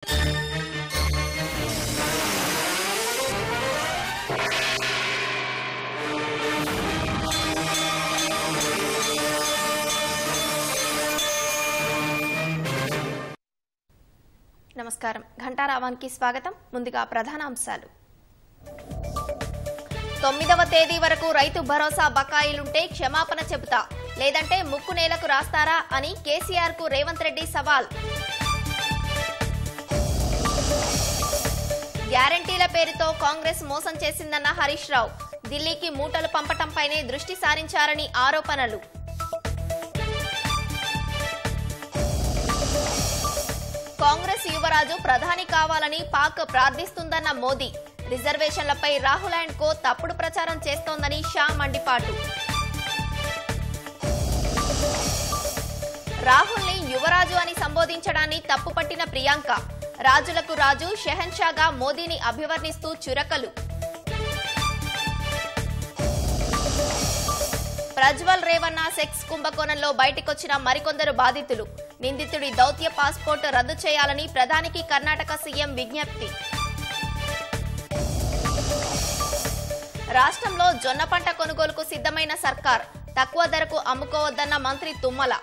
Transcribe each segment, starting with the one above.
నమస్కారం ఘంటారావానికి స్వాగతం. ముందుగా ప్రధాన అంశాలు. 9వ తేదీ వరకు రైతు భరోసా బకాయిలుంటే క్షమాపణ చెబుతా, లేదంటే ముక్కు నేలకు రాస్తారా అని కేసీఆర్ కు రేవంత్ రెడ్డి సవాల్. గ్యారంటీల పేరుతో కాంగ్రెస్ మోసం చేసిందన్న హరీష్ రావు. ఢిల్లీకి మూటలు పంపటంపైనే దృష్టి సారించారని ఆరోపణలు. కాంగ్రెస్ యువరాజు ప్రధాని కావాలని పాక్ ప్రార్థిస్తుందన్న మోదీ. రిజర్వేషన్లపై రాహుల్ అండ్ కో తప్పుడు ప్రచారం చేస్తోందని షా మండిపాటు. రాహుల్ ని యువరాజు అని సంబోధించడాన్ని తప్పుపట్టిన ప్రియాంక. రాజులకు రాజు షెహన్షాగా మోదీని అభివర్ణిస్తూ చురకలు. ప్రజ్వల్ రేవన్న సెక్స్ కుంభకోణంలో బయటకొచ్చిన మరికొందరు బాధితులు. నిందితుడి దౌత్య పాస్పోర్ట్ రద్దు చేయాలని ప్రధానికి కర్ణాటక సీఎం విజ్ఞప్తి. రాష్ట్రంలో జొన్న పంట కొనుగోలుకు సిద్ధమైన సర్కార్. తక్కువ ధరకు అమ్ముకోవద్దన్న మంత్రి తుమ్మల.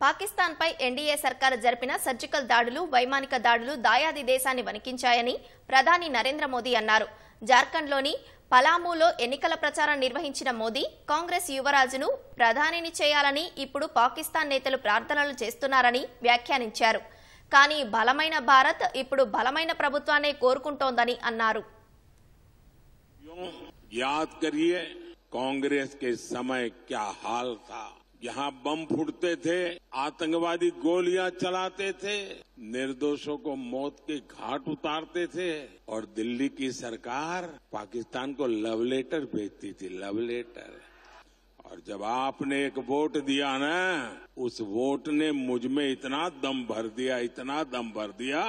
పాకిస్తాన్పై ఎన్డీఏ సర్కారు జరిపిన సర్జికల్ దాడులు, వైమానిక దాడులు దాయాది దేశాన్ని వణికించాయని ప్రధాని నరేంద్ర మోదీ అన్నారు. జార్ఖండ్లోని పలామూలో ఎన్నికల ప్రచారం నిర్వహించిన మోదీ కాంగ్రెస్ యువరాజును ప్రధానిని చేయాలని ఇప్పుడు పాకిస్తాన్ నేతలు ప్రార్థనలు చేస్తున్నారని వ్యాఖ్యానించారు. కానీ బలమైన భారత్ ఇప్పుడు బలమైన ప్రభుత్వాన్ని కోరుకుంటోందని అన్నారు. याद करिए कांग्रेस के समय क्या हाल था। यहाँ बम फूटते थे, आतंकवादी गोलियां चलाते थे, निर्दोषों को मौत के घाट उतारते थे और दिल्ली की सरकार पाकिस्तान को लव लेटर भेजती थी, लव लेटर। और जब आपने एक वोट दिया ना, उस वोट ने मुझ में इतना दम भर दिया, इतना दम भर दिया,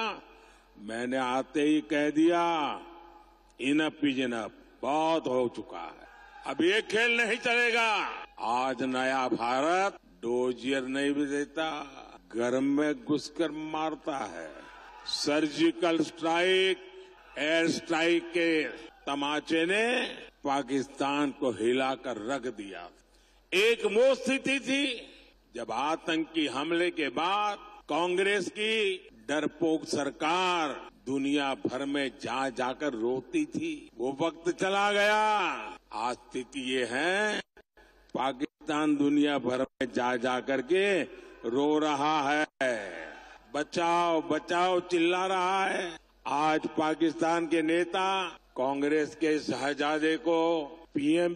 मैंने आते ही कह दिया इनफ इज इनफ, बहुत हो चुका है, अब ये खेल नहीं चलेगा। आज नया भारत डोजियर नहीं भी देता, घर में घुसकर मारता है। सर्जिकल स्ट्राइक, एयर स्ट्राइक के तमाचे ने पाकिस्तान को हिलाकर रख दिया। एक वो स्थिति थी जब आतंकी हमले के बाद कांग्रेस की डरपोक सरकार दुनिया भर में जा जाकर रोती थी। वो वक्त चला गया। आज स्थिति ये है, पाकिस्तान दुनिया भर में जा जाकर के रो रहा है, बचाओ बचाओ चिल्ला रहा है। आज पाकिस्तान के नेता कांग्रेस के शहजादे को पीएम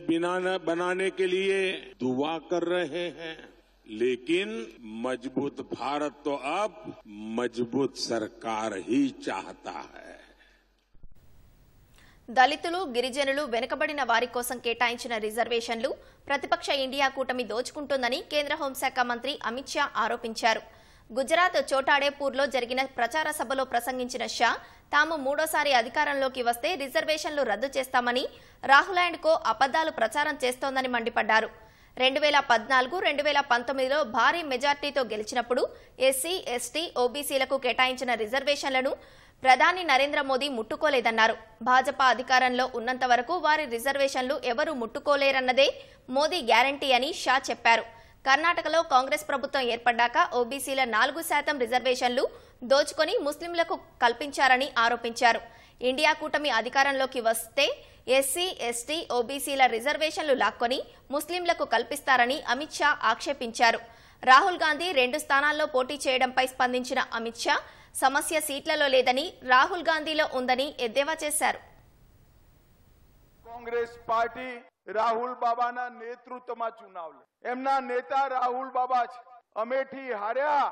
बनाने के लिए दुआ कर रहे हैं, लेकिन मजबूत भारत तो अब मजबूत सरकार ही चाहता है। దళితులు, గిరిజనులు, వెనుకబడిన వారి కోసం కేటాయించిన రిజర్వేషన్లు ప్రతిపక్ష ఇండియా కూటమి దోచుకుంటోందని కేంద్ర హోంశాఖ మంత్రి అమిత్ షా ఆరోపించారు. గుజరాత్ చోటాడేపూర్లో జరిగిన ప్రచార సభలో ప్రసంగించిన షా తాము మూడోసారి అధికారంలోకి వస్తే రిజర్వేషన్లు రద్దు చేస్తామని రాహుల్ అండ్ కో అబద్దాలు ప్రచారం చేస్తోందని మండిపడ్డారు. 2014-2019లో భారీ మెజార్టీతో గెలిచినప్పుడు ఎస్సీ, ఎస్టీ, ఓబీసీలకు కేటాయించిన రిజర్వేషన్లను ప్రధాని నరేంద్ర మోదీ ముట్టుకోలేదన్నారు. భాజపా అధికారంలో ఉన్నంత వరకు వారి రిజర్వేషన్లు ఎవరూ ముట్టుకోలేరన్నదే మోదీ గ్యారంటీ అని షా చెప్పారు. కర్ణాటకలో కాంగ్రెస్ ప్రభుత్వం ఏర్పడ్డాక ఓబీసీల 4% రిజర్వేషన్లు దోచుకొని ముస్లింలకు కల్పించారని ఆరోపించారు. ఇండియా కూటమి అధికారంలోకి వస్తే ఎస్సీ, ఎస్టీ, ఓబీసీల రిజర్వేషన్లు లాక్కొని ముస్లింలకు కల్పిస్తారని అమిత్ షా ఆక్షేపించారు. రాహుల్ గాంధీ 2 స్థానాల్లో పోటీ చేయడంపై స్పందించిన అమిత్ షా సమస్య సీట్లలో లేదని, రాహుల్ గాంధీలో ఉందని ఎద్దేవా చేశారు. कांग्रेस पार्टी राहुल बाबाना नेतृत्वમાં ચુનાવ લે, એમના નેતા રાહુલ બાબા છે. અમેઠી હાર્યા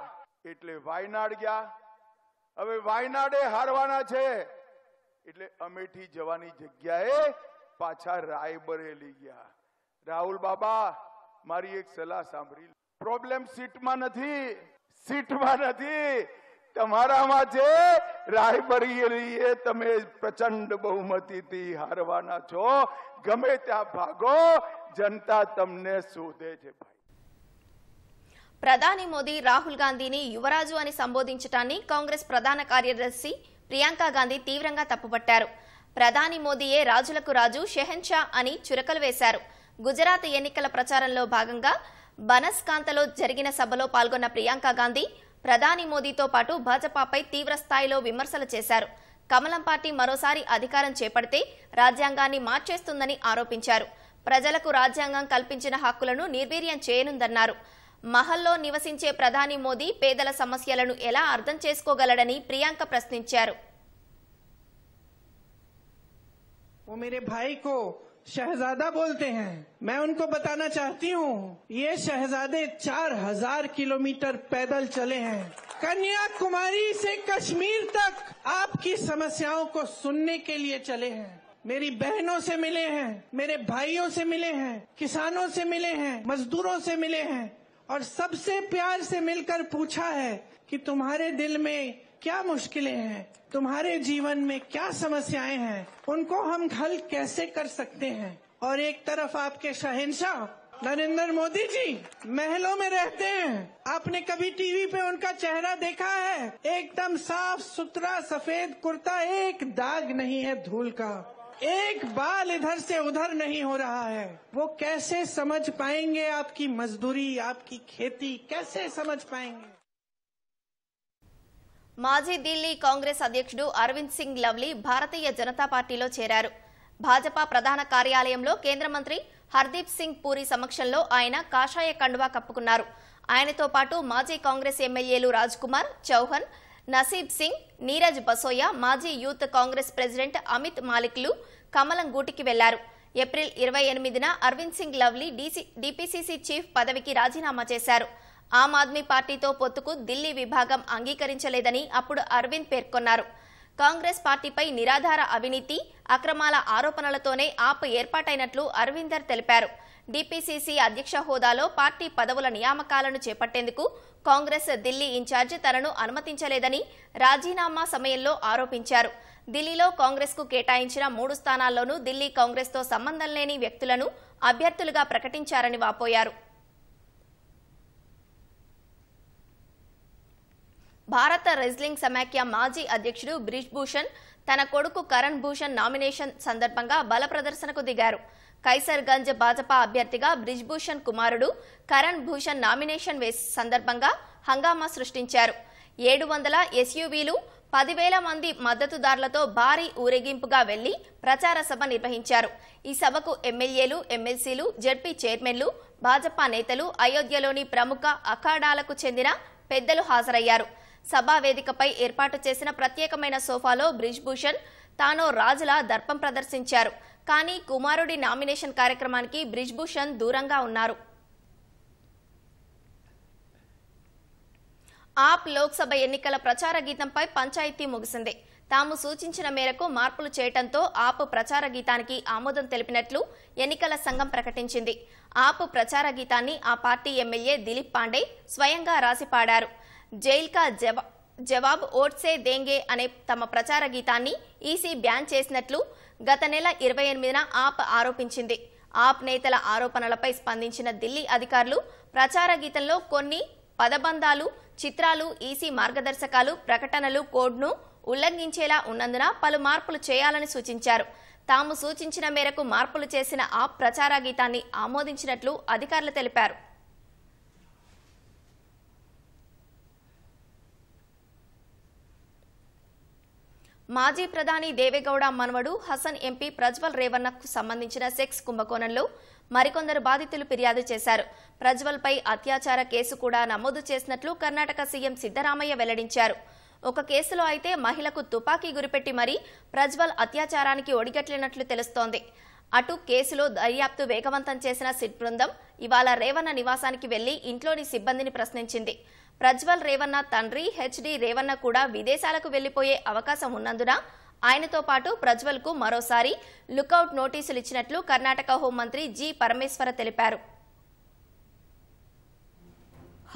એટલે વાયનાડ ગયા, હવે વાયનાડે હારવાના છે એટલે અમેઠી જવાની જગ્યાએ પાછા રાયબરેલી ગયા. રાહુલ બાબા મારી એક સલાહ સાંભળી, પ્રોબ્લેમ સીટમાં નથી, તમારામાં છે રાયબરેલીએ તમે પ્રચંડ બહુમતીથી હારવાના છો. ગમે ત્યાં ભાગો, જનતા તમને શોધે છે. ప్రధాని మోదీ రాహుల్ గాంధీని యువరాజు అని సంబోధించడాన్ని కాంగ్రెస్ ప్రధాన కార్యదర్శి ప్రియాంక గాంధీ తీవ్రంగా తప్పుపట్టారు. ప్రధాని మోదీయే రాజులకు రాజు, షెహన్షా అని చురకలు వేశారు. గుజరాత్ ఎన్నికల ప్రచారంలో భాగంగా బనస్కాంతలో జరిగిన సభలో పాల్గొన్న ప్రియాంక గాంధీ ప్రధాని మోదీతో పాటు భాజపాపై తీవ్ర స్థాయిలో విమర్శలు చేశారు. కమలం పార్టీ మరోసారి అధికారం చేపడితే రాజ్యాంగాన్ని మార్చేస్తుందని ఆరోపించారు. ప్రజలకు రాజ్యాంగం కల్పించిన హక్కులను నిర్వీర్యం చేయనుందన్నారు. మహల్లో నివసించే ప్రధాని మోదీ పేదల సమస్యలను ఎలా అర్థం చేసుకోగలడని ప్రియాంక ప్రశ్నించారు. वो मेरे भाई को शहजादा बोलते हैं. मैं उनको बताना चाहती हूँ, ये शहजादे 4000 किलोमीटर पैदल चले हैं. कन्याकुमारी से कश्मीर तक आपकी समस्याओं को सुनने के लिए चले हैं. मेरी बहनों से मिले हैं, मेरे भाइयों से मिले हैं, किसानों से मिले हैं, मजदूरों से मिले हैं और सबसे प्यार से मिलकर पूछा है कि तुम्हारे दिल में क्या मुश्किलें हैं, तुम्हारे जीवन में क्या समस्याएं हैं, उनको हम हल कैसे कर सकते हैं. और एक तरफ आपके शहंशाह नरेंद्र मोदी जी महलों में रहते हैं. आपने कभी टीवी पे उनका चेहरा देखा है? एकदम साफ सुथरा सफेद कुर्ता, एक दाग नहीं है धूल का, एक बाल इधर से उधर नहीं हो रहा है. वो कैसे समझ पाएंगे आपकी मजदूरी, आपकी खेती कैसे समझ पाएंगे? మాజీ ఢిల్లీ కాంగ్రెస్ అధ్యక్షుడు అరవింద్ సింగ్ లవ్లీ భారతీయ జనతా పార్టీలో చేరారు. భాజపా ప్రధాన కార్యాలయంలో కేంద్ర మంత్రి హర్దీప్ సింగ్ పూరి సమక్షంలో ఆయన కాషాయ కండువా కప్పుకున్నారు. ఆయనతో పాటు మాజీ కాంగ్రెస్ ఎమ్మెల్యేలు రాజ్ కుమార్ చౌహాన్, నసీబ్ సింగ్, నీరజ్ బసోయా, మాజీ యూత్ కాంగ్రెస్ ప్రెసిడెంట్ అమిత్ మాలిక్లు కమలం గూటికి వెళ్లారు. ఏప్రిల్ 28న అరవింద్ సింగ్ లవ్లీ డీపీసీసీ చీఫ్ పదవికి రాజీనామా చేశారు. ఆమ్ ఆద్మీ పార్టీతో పొత్తుకు ఢిల్లీ విభాగం అంగీకరించలేదని అప్పుడు అరవింద్ పేర్కొన్నారు. కాంగ్రెస్ పార్టీపై నిరాధార అవినీతి, అక్రమాల ఆరోపణలతోనే ఆప్ ఏర్పాటైనట్లు అరవిందర్ తెలిపారు. డీపీసీసీ అధ్యక్ష హోదాలో పార్టీ పదవుల నియామకాలను చేపట్టేందుకు కాంగ్రెస్ ఢిల్లీ ఇన్ఛార్జి తనను అనుమతించలేదని రాజీనామా సమయంలో ఆరోపించారు. ఢిల్లీలో కాంగ్రెస్ కు కేటాయించిన 3 స్థానాల్లోనూ ఢిల్లీ కాంగ్రెస్ తో సంబంధం లేని వ్యక్తులను అభ్యర్థులుగా ప్రకటించారని వాపోయారు. భారత రెజ్లింగ్ సమాఖ్య మాజీ అధ్యక్షుడు బ్రిజ్ భూషణ్ తన కొడుకు కరణ్ భూషణ్ నామినేషన్ సందర్భంగా బల ప్రదర్శనకు దిగారు. కైసర్గంజ్ భాజపా అభ్యర్థిగా బ్రిజ్ భూషణ్ కుమారుడు కరణ్ భూషణ్ నామినేషన్ సందర్భంగా హంగామా సృష్టించారు. 700 ఎస్యూవీలు, 10,000 మంది మద్దతుదారులతో భారీ ఊరేగింపుగా వెళ్లి ప్రచార సభ నిర్వహించారు. ఈ సభకు ఎమ్మెల్యేలు, ఎమ్మెల్సీలు, జడ్పీ చైర్మన్లు, భాజపా నేతలు, అయోధ్యలోని ప్రముఖ అఖాడాలకు చెందిన పెద్దలు హాజరయ్యారు. సభా వేదికపై ఏర్పాటు చేసిన ప్రత్యేకమైన సోఫాలో బ్రిజ్ భూషణ్ తాను రాజులా దర్పం ప్రదర్శించారు. కానీ కుమారుడి నామినేషన్ కార్యక్రమానికి బ్రిజ్ భూషణ్ దూరంగా ఉన్నారు. ఆప్ లోక్సభ ఎన్నికల ప్రచార గీతంపై పంచాయతీ ముగిసింది. తాము సూచించిన మేరకు మార్పులు చేయడంతో ఆప్ ప్రచార గీతానికి ఆమోదం తెలిపినట్లు ఎన్నికల సంఘం ప్రకటించింది. ఆప్ ప్రచార గీతాన్ని ఆ పార్టీ ఎమ్మెల్యే దిలీప్ పాండే స్వయంగా రాసి పాడారు. జైల్ కా జవాబ్ ఓట్సే దేంగే అనే తమ ప్రచార గీతాన్ని ఈసీ బ్యాన్ చేసినట్లు గత నెల 28న ఆప్ ఆరోపించింది. ఆప్ నేతల ఆరోపణలపై స్పందించిన ఢిల్లీ అధికారులు ప్రచార గీతంలో కొన్ని పదబంధాలు, చిత్రాలు ఈసీ మార్గదర్శకాలు, ప్రకటనలు కోడ్ను ఉల్లంఘించేలా ఉన్నందున పలు మార్పులు చేయాలని సూచించారు. తాము సూచించిన మేరకు మార్పులు చేసిన ఆప్ ప్రచార గీతాన్ని ఆమోదించినట్లు అధికారులు తెలిపారు. మాజీ ప్రధాని దేవేగౌడ మనవడు హసన్ ఎంపీ ప్రజ్వల్ రేవన్నకు సంబంధించిన సెక్స్ కుంభకోణంలో మరికొందరు బాధితులు ఫిర్యాదు చేశారు. ప్రజ్వల్పై అత్యాచార కేసు కూడా నమోదు చేసినట్లు కర్ణాటక సీఎం సిద్ధరామయ్య వెల్లడించారు. ఒక కేసులో అయితే మహిళకు తుపాకీ గురిపెట్టి మరీ ప్రజ్వల్ అత్యాచారానికి ఒడిగట్లినట్లు తెలుస్తోంది. అటు కేసులో దర్యాప్తు వేగవంతం చేసిన సిట్ బృందం ఇవాళ రేవన్న నివాసానికి వెళ్లి ఇంట్లోని సిబ్బందిని ప్రశ్నించింది. ప్రజ్వల్ రేవన్న తండ్రి హెచ్డి రేవన్న కూడా విదేశాలకు వెళ్లిపోయే అవకాశం ఉన్నందున ఆయనతో పాటు ప్రజ్వల్ కు మరోసారి లుకౌట్ నోటీసులు ఇచ్చినట్లు కర్ణాటక హోంమంత్రి జి పరమేశ్వర తెలిపారు.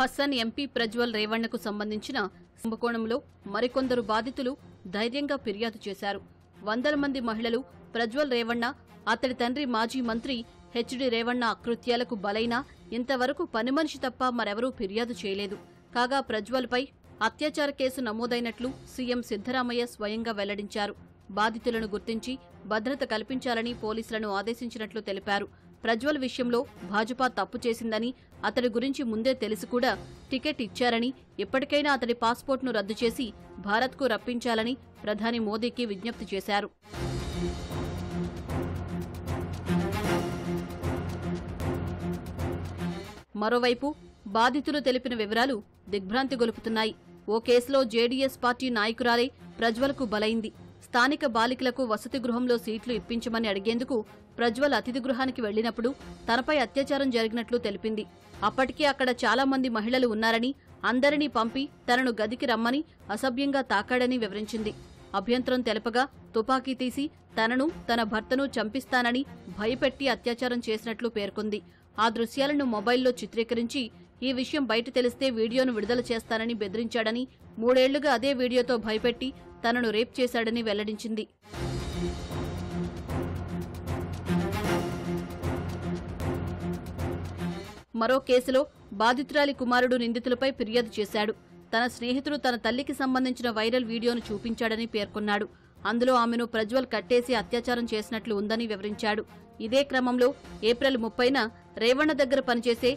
హసన్ ఎంపీ ప్రజ్వల్ రేవణ్ణకు సంబంధించిన కుంభకోణంలో మరికొందరు బాధితులు ధైర్యంగా ఫిర్యాదు చేశారు. వందల మంది మహిళలు ప్రజ్వల్ రేవణ్ణ, అతడి తండ్రి మాజీ మంత్రి హెచ్డి రేవణ్ణ అకృత్యాలకు బలైనా ఇంతవరకు పని మనిషి తప్ప మరెవరూ ఫిర్యాదు చేయలేదు. కాగా ప్రజ్వల్పై అత్యాచార కేసు నమోదైనట్లు సీఎం సిద్ధరామయ్య స్వయంగా వెల్లడించారు. బాధితులను గుర్తించి భద్రత కల్పించాలని పోలీసులను ఆదేశించినట్లు తెలిపారు. ప్రజ్వల్ విషయంలో భాజపా తప్పు చేసిందని, అతడి గురించి ముందే తెలిసి కూడా టికెట్ ఇచ్చారని, ఇప్పటికైనా అతడి పాస్పోర్ట్ను రద్దు చేసి భారత్కు రప్పించాలని ప్రధాని మోదీకి విజ్ఞప్తి చేశారు. మరోవైపు బాధితులు తెలిపిన వివరాలు దిగ్భ్రాంతి గొలుపుతున్నాయి. ఓ కేసులో జేడీఎస్ పార్టీ నాయకురాలే ప్రజ్వల్కు బలైంది. స్థానిక బాలికలకు వసతి గృహంలో సీట్లు ఇప్పించమని అడిగేందుకు ప్రజ్వల్ అతిథి గృహానికి వెళ్లినప్పుడు తనపై అత్యాచారం జరిగినట్లు తెలిపింది. అప్పటికే అక్కడ చాలా మంది మహిళలు ఉన్నారని, అందరినీ పంపి తనను గదికి రమ్మని అసభ్యంగా తాకాడని వివరించింది. అభ్యంతరం తెలపగా తుపాకీ తీసి తనను, తన భర్తను చంపిస్తానని భయపెట్టి అత్యాచారం చేసినట్లు పేర్కొంది. ఆ దృశ్యాలను మొబైల్లో చిత్రీకరించి ఈ విషయం బయట తెలిస్తే వీడియోను విడుదల చేస్తానని బెదిరించాడని, 3 ఏళ్లుగా అదే వీడియోతో భయపెట్టి తనను రేప్ చేశాడని వెల్లడించింది. మరో కేసులో బాధితురాలి కుమారుడు నిందితులపై ఫిర్యాదు చేశాడు. తన స్నేహితుడు తన తల్లికి సంబంధించిన వైరల్ వీడియోను చూపించాడని పేర్కొన్నాడు. అందులో ఆమెను ప్రజ్వల్ కట్టేసి అత్యాచారం చేసినట్లు ఉందని వివరించాడు. ఇదే క్రమంలో ఏప్రిల్ 30న రేవణ్ణ దగ్గర పనిచేసే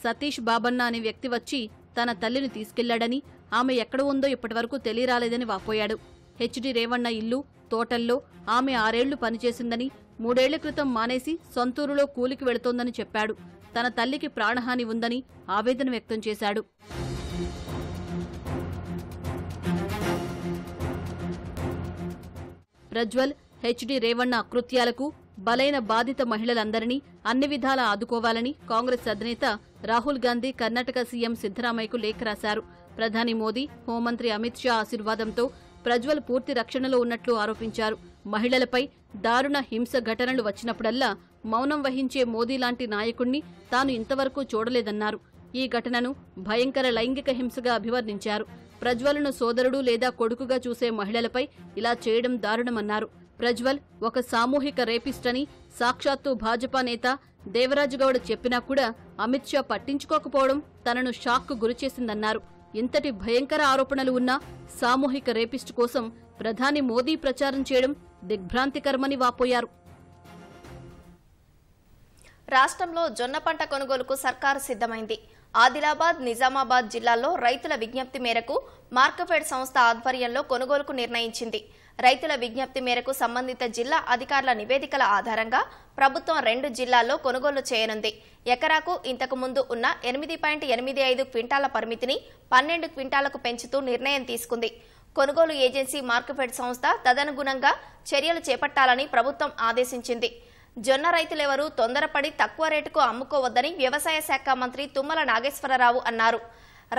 సతీష్ బాబన్న అనే వ్యక్తి వచ్చి తన తల్లిని తీసుకెళ్లాడని, ఆమె ఎక్కడ ఉందో ఇప్పటివరకు తెలియరాలేదని వాపోయాడు. హెచ్డి రేవణ్ణ ఇల్లు, తోటల్లో ఆమె 6 ఏళ్లు పనిచేసిందని, 3 ఏళ్ల క్రితం మానేసి సొంతూరులో కూలికి వెళుతోందని చెప్పాడు. తన తల్లికి ప్రాణహాని ఉందని ఆవేదన వ్యక్తం చేశాడు. ప్రజ్వల్, హెచ్డి రేవణ్ణ అకృత్యాలకు బలైన బాధిత మహిళలందరినీ అన్ని విధాలా ఆదుకోవాలని కాంగ్రెస్ అధినేత రాహుల్ గాంధీ కర్ణాటక సీఎం సిద్ధరామయ్యకు లేఖ రాశారు. ప్రధాని మోదీ, హోంమంత్రి అమిత్ షా ఆశీర్వాదంతో ప్రజ్వల్ పూర్తి రక్షణలో ఉన్నట్లు ఆరోపించారు. మహిళలపై దారుణ హింస ఘటనలు వచ్చినప్పుడల్లా మౌనం వహించే మోదీ లాంటి నాయకుణ్ణి తాను ఇంతవరకు చూడలేదన్నారు. ఈ ఘటనను భయంకర లైంగిక హింసగా అభివర్ణించారు. ప్రజ్వల్ను సోదరుడు లేదా కొడుకుగా చూసే మహిళలపై ఇలా చేయడం దారుణమన్నారు. ప్రజ్వల్ ఒక సామూహిక రేపిస్ట్ అని సాక్షాత్తు భాజపా నేత దేవరాజుగౌడ చెప్పినా కూడా అమిత్ షా పట్టించుకోకపోవడం తనను షాక్కు గురిచేసిందన్నారు. ఇంతటి భయంకర ఆరోపణలు ఉన్న సామూహిక రేపిస్ట్ కోసం ప్రధాని మోదీ ప్రచారం చేయడం దిగ్భ్రాంతికరమని వాపోయారు. రాష్ట్రంలో జొన్న పంట కొనుగోలుకు సర్కారు సిద్ధమైంది. ఆదిలాబాద్, నిజామాబాద్ జిల్లాల్లో రైతుల విజ్ఞప్తి మేరకు మార్కెఫెడ్ సంస్థ ఆధ్వర్యంలో కొనుగోలుకు నిర్ణయించింది. రైతుల విజ్ఞప్తి మేరకు సంబంధిత జిల్లా అధికారుల నివేదికల ఆధారంగా ప్రభుత్వం 2 జిల్లాల్లో కొనుగోలు చేయనుంది. ఎకరాకు ఇంతకు ముందు ఉన్న 8.85 క్వింటాల పరిమితిని 12 క్వింటాలకు పెంచుతూ నిర్ణయం తీసుకుంది. కొనుగోలు ఏజెన్సీ మార్కెఫెడ్ సంస్థ తదనుగుణంగా చర్యలు చేపట్టాలని ప్రభుత్వం ఆదేశించింది. జొన్న రైతులెవరూ తొందరపడి తక్కువ రేటుకు అమ్ముకోవద్దని వ్యవసాయ శాఖ మంత్రి తుమ్మల నాగేశ్వరరావు అన్నారు.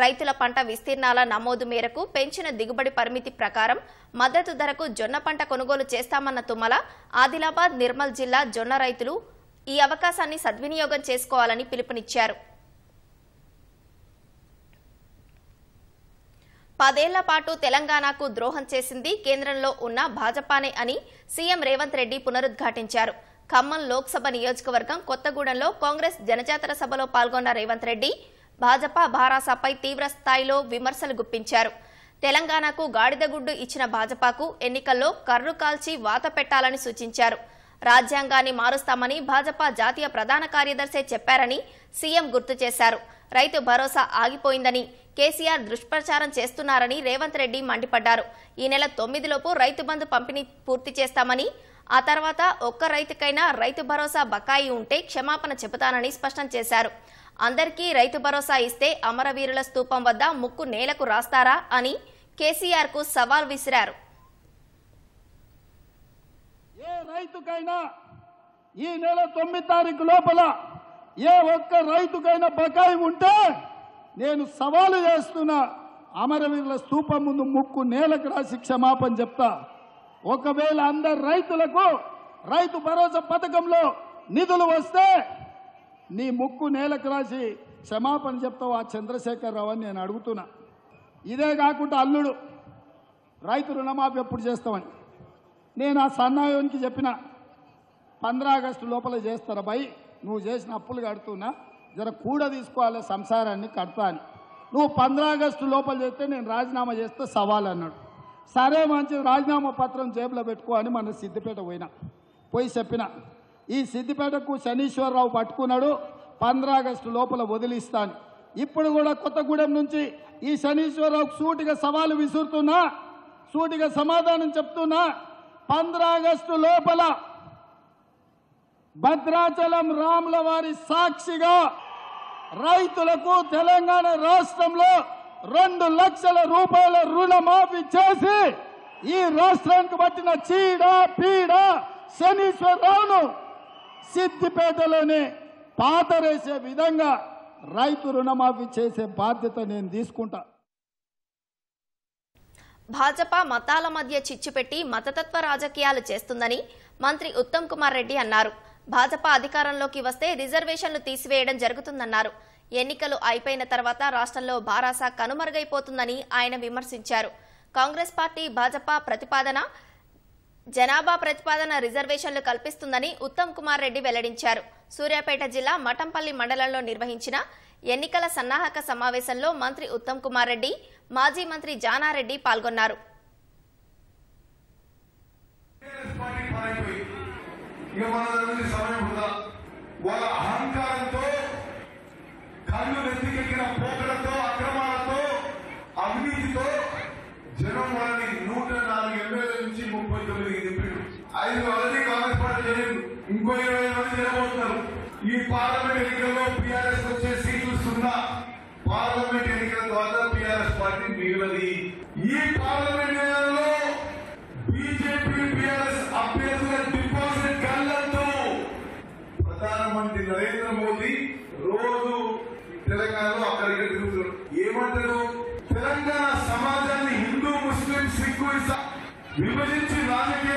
రైతుల పంట విస్తీర్ణాల నమోదు మేరకు పెంచిన దిగుబడి పరిమితి ప్రకారం మద్దతు ధరకు జొన్న పంట కొనుగోలు చేస్తామన్న తుమ్మల, ఆదిలాబాద్, నిర్మల్ జిల్లా జొన్న రైతులు ఈ అవకాశాన్ని సద్వినియోగం చేసుకోవాలని పిలుపునిచ్చారు. 10 ఏళ్ల పాటు తెలంగాణకు ద్రోహం చేసింది కేంద్రంలో ఉన్న భాజపానే అని సీఎం రేవంత్ రెడ్డి పునరుద్ఘాటించారు. ఖమ్మం లోక్సభ నియోజకవర్గం కొత్తగూడెంలో కాంగ్రెస్ జనజాతర సభలో పాల్గొన్న రేవంత్ రెడ్డి భాజపా భారాసాపై తీవ్ర స్థాయిలో విమర్శలు గుప్పించారు. తెలంగాణకు గాడిదగుడ్డు ఇచ్చిన భాజపాకు ఎన్నికల్లో కర్రు కాల్చి వాత పెట్టాలని సూచించారు. రాజ్యాంగాన్ని మారుస్తామని భాజపా జాతీయ ప్రధాన కార్యదర్శి చెప్పారని సీఎం గుర్తు చేశారు. రైతు భరోసా ఆగిపోయిందని, కేసీఆర్ దుష్ప్రచారం చేస్తున్నారని రేవంత్ రెడ్డి మండిపడ్డారు. ఈ నెల 9 లోపు రైతు బంధు పంపిణీ పూర్తి చేస్తామని, ఆ తర్వాత ఒక్క రైతుకైనా రైతు భరోసా బకాయి ఉంటే క్షమాపణ చెబుతానని స్పష్టం చేశారు. అందరికీ రైతు భరోసా ఇస్తే అమరవీరుల స్తూపం వద్ద ముక్కు నేలకు రాస్తారా అని కేసీఆర్ కు సవాల్ విసిరారు. ఏ రైతుకైనా ఈ నెల 9 తారీఖు లోపల ఏ ఒక్క రైతుకైనా బకాయి ఉంటే నేను సవాలు చేస్తున్నా, అమరవీరుల స్తూపం ముందు ముక్కు నేలకు రాసి క్షమాపణ చెప్తా. ఒకవేళ అందరు రైతులకు రైతు భరోసా పథకంలో నిధులు వస్తే నీ ముక్కు నేలకు రాసి క్షమాపణ చెప్తావు ఆ చంద్రశేఖరరావు అని నేను అడుగుతున్నా. ఇదే కాకుండా అల్లుడు రైతు రుణమాఫీ ఎప్పుడు చేస్తామని నేను ఆ సన్నాయోనికి చెప్పిన 15 ఆగస్టు లోపల చేస్తారా భయ్, నువ్వు చేసిన అప్పులు కడుతున్నా జర కూడా తీసుకోవాలి సంసారాన్ని కడతా అని. నువ్వు 15 ఆగస్టు లోపల చేస్తే నేను రాజీనామా చేస్తే సవాల్ అన్నాడు. సరే మంచిది, రాజీనామా పత్రం జేబులో పెట్టుకో అని మన సిద్దిపేట పోయి చెప్పిన. ఈ సిద్దిపేటకు శనీశ్వరరావు పట్టుకున్నాడు, 15 ఆగస్టు లోపల వదిలిస్తాను. ఇప్పుడు కూడా కొత్తగూడెం నుంచి ఈ శనీశ్వరరావుకు సూటిగా సవాలు విసురుతున్నా, సూటిగా సమాధానం చెప్తున్నా. 15 ఆగస్టు లోపల భద్రాచలం రాముల వారి సాక్షిగా రైతులకు తెలంగాణ రాష్ట్రంలో 2 లక్షల రూపాయల రుణమాఫీ చేసి ఈ రాష్ట్రానికి పట్టిన చీడ పీడ శనీశ్వరరావును సిద్దిపేటలోనే పాతరేసే విధంగా రైతు రుణమాఫీ చేసే బాధ్యత నేను తీసుకుంటా. భాజపా మతాల మధ్య చిచ్చుపెట్టి మతతత్వ రాజకీయాలు చేస్తుందని మంత్రి ఉత్తమ్ కుమార్ రెడ్డి అన్నారు. భాజపా అధికారంలోకి వస్తే రిజర్వేషన్లు తీసివేయడం జరుగుతుందన్నారు. ఎన్నికలు అయిపోయిన తర్వాత రాష్ట్రంలో భారాస కనుమరుగైపోతుందని ఆయన విమర్శించారు. కాంగ్రెస్ పార్టీ భాజపా ప్రతిపాదన జనాభా ప్రతిపాదన రిజర్వేషన్లు కల్పిస్తుందని ఉత్తమ్ కుమార్ రెడ్డి వెల్లడించారు. సూర్యాపేట జిల్లా మఠంపల్లి మండలంలో నిర్వహించిన ఎన్నికల సన్నాహక సమావేశంలో మంత్రి ఉత్తమ్ కుమార్ రెడ్డి, మాజీ మంత్రి జానారెడ్డి పాల్గొన్నారు. వాళ్ళ అహంకారంతో కళ్ళు నెత్తికెక్కిన పోకలతో అక్రమాలతో అవినీతితో జనం వాళ్ళని 104 ఎమ్మెల్యేల నుంచి 39 దింపారు. 5 ఆల్రెడీ కాంగ్రెస్ పార్టీ జరిగింది, ఇంకో 20 మంది జరగబోతున్నారు. ఈ పార్లమెంట్ ఎన్నికల్లో టీఆర్ఎస్ వచ్చే సీట్లు 0. పార్లమెంట్ ఎన్నికల ద్వారా టీఆర్ఎస్ పార్టీ మిగిలినది. ఈ పార్లమెంట్ ఎన్నికల్లో బీజేపీ టీఆర్ఎస్ అభ్యర్థుల డిపాజిట్ గల్లంతో ప్రధానమంత్రి నరేంద్ర మోదీ రోజు తెలంగాణలో అక్కడికి తిరుగుతారు. ఏమంటారు? తెలంగాణ సమాజాన్ని హిందూ ముస్లిం సిక్కు విభజించి రాజకీయ